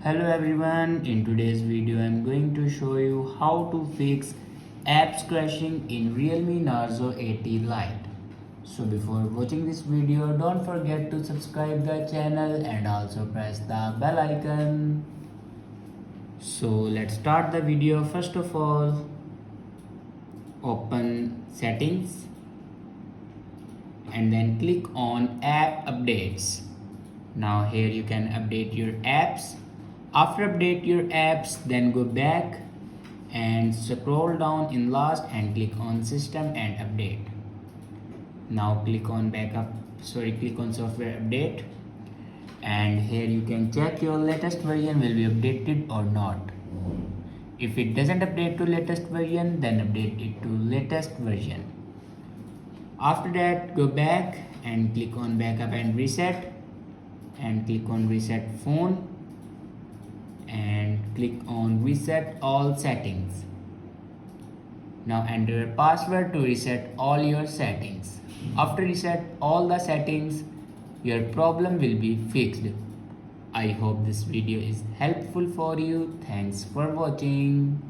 Hello everyone, in today's video I'm going to show you how to fix apps crashing in Realme Narzo 80 Lite. So before watching this video, don't forget to subscribe the channel and also press the bell icon. So let's start the video. First of all, open settings and then click on app updates. Now here you can update your apps. After update your apps, then go back and scroll down in last and click on system and update. Now click on click on software update, and here you can check your latest version will be updated or not. If it doesn't update to latest version, then update it to latest version. After that, go back and click on backup and reset, and click on reset phone and click on reset all settings. Now enter a password to reset all your settings. After reset all the settings, your problem will be fixed. I hope this video is helpful for you. Thanks for watching.